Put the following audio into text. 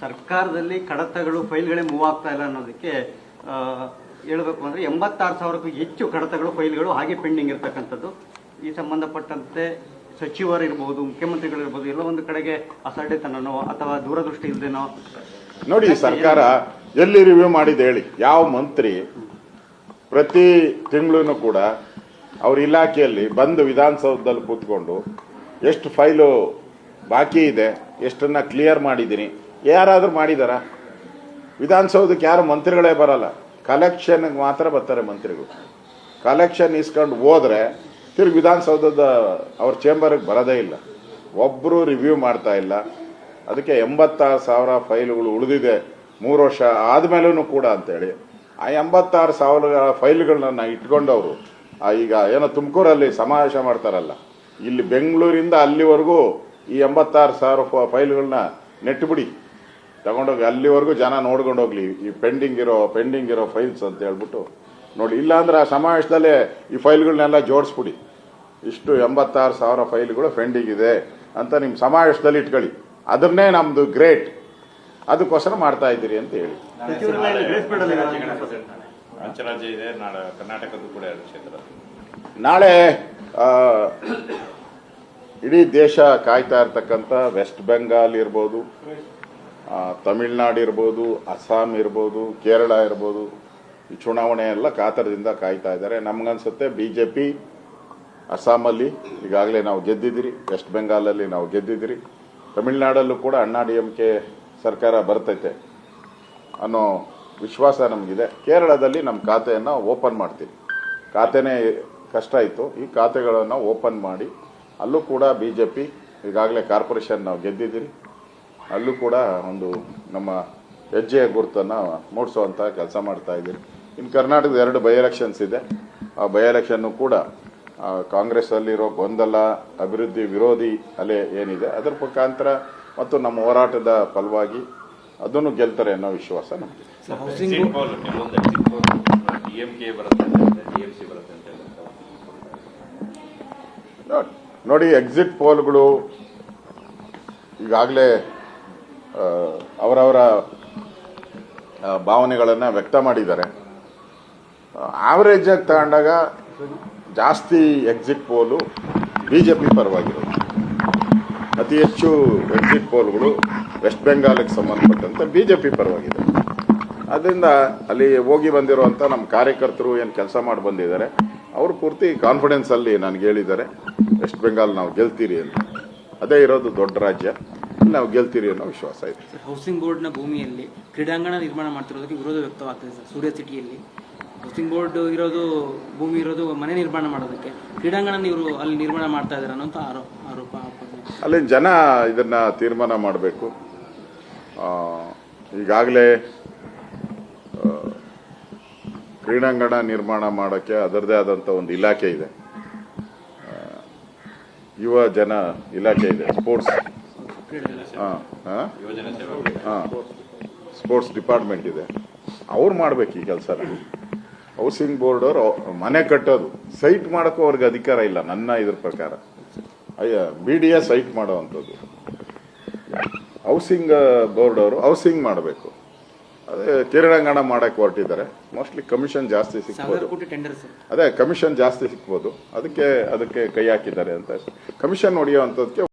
ಸರ್ಕಾರದಲ್ಲಿ ಕಡತಗಳು ಫೈಲ್ಗಳೇ ಮೂವ್ ಆಗ್ತಾ ಇಲ್ಲ ಅನ್ನೋದಕ್ಕೆ ಹೇಳಬೇಕು ಅಂದರೆ 86,000ಕ್ಕೂ ಹೆಚ್ಚು ಕಡತಗಳು ಫೈಲ್ಗಳು ಹಾಗೆ ಪೆಂಡಿಂಗ್ ಇರ್ತಕ್ಕಂಥದ್ದು. ಈ ಸಂಬಂಧಪಟ್ಟಂತೆ ಸಚಿವರಿರ್ಬೋದು, ಮುಖ್ಯಮಂತ್ರಿಗಳಿರ್ಬೋದು, ಎಲ್ಲ ಒಂದು ಕಡೆಗೆ ಅಸಡ್ಡೆತನನೋ ಅಥವಾ ದೂರದೃಷ್ಟಿ ಇಲ್ಲದೇನೋ ನೋಡಿ. ಸರ್ಕಾರ ಎಲ್ಲಿ ರಿವ್ಯೂ ಮಾಡಿದೆ ಹೇಳಿ? ಯಾವ ಮಂತ್ರಿ ಪ್ರತಿ ತಿಂಗಳು ಕೂಡ ಅವ್ರ ಇಲಾಖೆಯಲ್ಲಿ ಬಂದು ವಿಧಾನಸೌಧದಲ್ಲಿ ಕೂತ್ಕೊಂಡು ಎಷ್ಟು ಫೈಲು ಬಾಕಿ ಇದೆ, ಎಷ್ಟನ್ನ ಕ್ಲಿಯರ್ ಮಾಡಿದ್ದೀನಿ, ಯಾರಾದ್ರೂ ಮಾಡಿದಾರ? ವಿಧಾನಸೌಧಕ್ಕೆ ಯಾರು ಮಂತ್ರಿಗಳೇ ಬರಲ್ಲ, ಕಲೆಕ್ಷನ್ ಮಾತ್ರ ಬರ್ತಾರೆ ಮಂತ್ರಿಗಳು. ಕಲೆಕ್ಷನ್ ಇಸ್ಕೊಂಡು ಹೋದ್ರೆ ತಿರುಗಿ ವಿಧಾನಸೌಧದ ಅವ್ರ ಚೇಂಬರ್ಗೆ ಬರೋದೇ ಇಲ್ಲ, ಒಬ್ಬರು ರಿವ್ಯೂ ಮಾಡ್ತಾ ಇಲ್ಲ. ಅದಕ್ಕೆ 86,000 ಫೈಲ್ಗಳು ಉಳಿದಿದೆ 3 ವರ್ಷ ಆದ್ಮೇಲೂ ಕೂಡ ಅಂತೇಳಿ ಆ 86,000 ಫೈಲ್ಗಳನ್ನ ಇಟ್ಕೊಂಡವರು ಈಗ ಏನೋ ತುಮಕೂರಲ್ಲಿ ಸಮಾವೇಶ ಮಾಡ್ತಾರಲ್ಲ, ಇಲ್ಲಿ ಬೆಂಗಳೂರಿಂದ ಅಲ್ಲಿವರೆಗೂ ಈ 86,000 ಫೈಲ್ಗಳನ್ನ ನೆಟ್ಬಿಡಿ, ತಗೊಂಡೋಗಿ ಅಲ್ಲಿವರೆಗೂ ಜನ ನೋಡ್ಕೊಂಡು ಹೋಗ್ಲಿ ಈ ಪೆಂಡಿಂಗ್ ಇರೋ ಫೈಲ್ಸ್ ಅಂತ ಹೇಳ್ಬಿಟ್ಟು ನೋಡಿ. ಇಲ್ಲಾಂದ್ರೆ ಆ ಸಮಾವೇಶದಲ್ಲೇ ಈ ಫೈಲ್ಗಳನ್ನೆಲ್ಲ ಜೋಡಿಸ್ಬಿಡಿ, ಇಷ್ಟು 86,000 ಫೈಲ್ಗಳು ಪೆಂಡಿಂಗ್ ಇದೆ ಅಂತ ನಿಮ್ಮ ಸಮಾವೇಶದಲ್ಲಿ ಇಟ್ಕೊಳ್ಳಿ, ಅದನ್ನೇ ನಮ್ದು ಗ್ರೇಟ್, ಅದಕ್ಕೋಸ್ಕರ ಮಾಡ್ತಾ ಇದ್ದೀರಿ ಅಂತ ಹೇಳಿ. ನಾಳೆ ಇಡೀ ದೇಶ ಕಾಯ್ತಾ ಇರ್ತಕ್ಕಂಥ ವೆಸ್ಟ್ ಬೆಂಗಾಲ್ ಇರ್ಬೋದು, ತಮಿಳ್ನಾಡು ಇರ್ಬೋದು, ಅಸ್ಸಾಂ ಇರ್ಬೋದು, ಕೇರಳ ಇರ್ಬೋದು, ಈ ಚುನಾವಣೆ ಎಲ್ಲ ಕಾತರದಿಂದ ಕಾಯ್ತಾ ಇದ್ದಾರೆ. ನಮ್ಗನ್ಸುತ್ತೆ ಬಿಜೆಪಿ ಅಸ್ಸಾಮಲ್ಲಿ ಈಗಾಗಲೇ ನಾವು ಗೆದ್ದಿದ್ದೀರಿ, ವೆಸ್ಟ್ ಬೆಂಗಾಲಲ್ಲಿ ನಾವು ಗೆದ್ದಿದ್ದೀರಿ, ತಮಿಳ್ನಾಡಲ್ಲೂ ಕೂಡ ಅಣ್ಣಾ DMK ಸರ್ಕಾರ ಬರ್ತೈತೆ ಅನ್ನೋ ವಿಶ್ವಾಸ ನಮಗಿದೆ. ಕೇರಳದಲ್ಲಿ ನಮ್ಮ ಖಾತೆಯನ್ನು ಓಪನ್ ಮಾಡ್ತೀವಿ, ಖಾತೆನೇ ಕಷ್ಟ ಇತ್ತು, ಈ ಖಾತೆಗಳನ್ನು ಓಪನ್ ಮಾಡಿ ಅಲ್ಲೂ ಕೂಡ ಬಿಜೆಪಿ ಈಗಾಗಲೇ ಕಾರ್ಪೊರೇಷನ್ ನಾವು ಗೆದ್ದಿದ್ದೀರಿ, ಅಲ್ಲೂ ಕೂಡ ಒಂದು ನಮ್ಮ ಹೆಜ್ಜೆಯ ಗುರುತನ್ನು ಮೂಡಿಸುವಂಥ ಕೆಲಸ ಮಾಡ್ತಾ ಇದ್ದೀರಿ. ಇನ್ನು ಕರ್ನಾಟಕದ 2 ಬೈ ಎಲೆಕ್ಷನ್ಸ್ ಇದೆ, ಆ ಬೈ ಎಲೆಕ್ಷನ್ನು ಕೂಡ ಕಾಂಗ್ರೆಸ್ ಅಲ್ಲಿರೋ ಗೊಂದಲ, ಅಭಿವೃದ್ಧಿ ವಿರೋಧಿ ಅಲೆ ಏನಿದೆ ಅದರ ಮುಖಾಂತರ ಮತ್ತು ನಮ್ಮ ಹೋರಾಟದ ಫಲವಾಗಿ ಅದನ್ನು ಗೆಲ್ತಾರೆ ಅನ್ನೋ ವಿಶ್ವಾಸ ನಮಗೆ. ನೋಡಿ, ಎಕ್ಸಿಟ್ ಪೋಲ್ಗಳು ಈಗಾಗಲೇ ಅವರವರ ಭಾವನೆಗಳನ್ನು ವ್ಯಕ್ತ ಮಾಡಿದ್ದಾರೆ. ಆವರೇಜ್ ಆಗಿ ತಗೊಂಡಾಗ ಜಾಸ್ತಿ ಎಕ್ಸಿಟ್ ಪೋಲು ಬಿಜೆಪಿ ಪರವಾಗಿರೋದು, ಅತಿ ಹೆಚ್ಚು ಎಕ್ಸಿಟ್ ಪೋಲ್ಗಳು ವೆಸ್ಟ್ ಬೆಂಗಾಲ್ಗೆ ಸಂಬಂಧಪಟ್ಟಂತೆ ಬಿಜೆಪಿ ಪರವಾಗಿದೆ. ಅದರಿಂದ ಅಲ್ಲಿ ಹೋಗಿ ಬಂದಿರುವಂಥ ನಮ್ಮ ಕಾರ್ಯಕರ್ತರು ಏನು ಕೆಲಸ ಮಾಡಿ ಬಂದಿದ್ದಾರೆ, ಅವರು ಪೂರ್ತಿ ಕಾನ್ಫಿಡೆನ್ಸ್ ಅಲ್ಲಿ ನನಗೆ ಹೇಳಿದ್ದಾರೆ ವೆಸ್ಟ್ ಬೆಂಗಾಲ್ ನಾವು ಗೆಲ್ತೀರಿ ಅಂತ. ಅದೇ ಇರೋದು ದೊಡ್ಡ ರಾಜ್ಯ, ನಾವು ಗೆಲ್ತೀರಿ ಅನ್ನೋ ವಿಶ್ವಾಸ ಇದೆ. ಹೌಸಿಂಗ್ ಬೋರ್ಡ್ನ ಭೂಮಿಯಲ್ಲಿ ಕ್ರೀಡಾಂಗಣ ನಿರ್ಮಾಣ ಮಾಡ್ತಿರೋದಕ್ಕೆ ವಿರೋಧ ವ್ಯಕ್ತವಾಗ್ತದೆ ಸರ್. ಸೂರ್ಯ ಸಿಟಿಯಲ್ಲಿ ಹೌಸಿಂಗ್ ಬೋರ್ಡ್ ಇರೋದು, ಭೂಮಿ ಇರೋದು ಮನೆ ನಿರ್ಮಾಣ ಮಾಡೋದಕ್ಕೆ, ಕ್ರೀಡಾಂಗಣ ನೀವು ಅಲ್ಲಿ ನಿರ್ಮಾಣ ಮಾಡ್ತಾ ಇದ್ದಾರೆ ಅನ್ನೋಂಥ ಆರೋಪ. ಅಲ್ಲಿ ಜನ ಇದನ್ನ ತೀರ್ಮಾನ ಮಾಡಬೇಕು. ಈಗಾಗಲೇ ಕ್ರೀಡಾಂಗಣ ನಿರ್ಮಾಣ ಮಾಡೋಕ್ಕೆ ಅದರದೇ ಆದಂಥ ಒಂದು ಇಲಾಖೆ ಇದೆ, ಯುವ ಜನ ಇಲಾಖೆ ಇದೆ, ಸ್ಪೋರ್ಟ್ಸ್ ಡಿಪಾರ್ಟ್ಮೆಂಟ್ ಇದೆ, ಅವ್ರು ಮಾಡ್ಬೇಕು ಈ ಕೆಲಸ. ಹೌಸಿಂಗ್ ಬೋರ್ಡ್ ಅವರು ಮನೆ ಕಟ್ಟೋದು, ಸೈಟ್ ಮಾಡೋಕ್ಕೂ ಅವ್ರಿಗೆ ಅಧಿಕಾರ ಇಲ್ಲ ನನ್ನ ಇದ್ರ ಪ್ರಕಾರ. BDA ಸೈಟ್ ಮಾಡೋವಂಥದ್ದು, ಹೌಸಿಂಗ್ ಬೋರ್ಡ್ ಅವರು ಹೌಸಿಂಗ್ ಮಾಡಬೇಕು. ಅದೇ ಕ್ರೀಡಾಂಗಣ ಮಾಡಕ್ಕೆ ಹೊರಟಿದ್ದಾರೆ. ಮೋಸ್ಟ್ಲಿ ಕಮಿಷನ್ ಜಾಸ್ತಿ ಸಿಗ್ಬೋದು, ಅದೇ ಕಮಿಷನ್ ಜಾಸ್ತಿ ಸಿಗ್ಬೋದು, ಅದಕ್ಕೆ ಕೈ ಹಾಕಿದ್ದಾರೆ ಅಂತ. ಕಮಿಷನ್ ಹೊಡೆಯುವಂಥದ್ದಕ್ಕೆ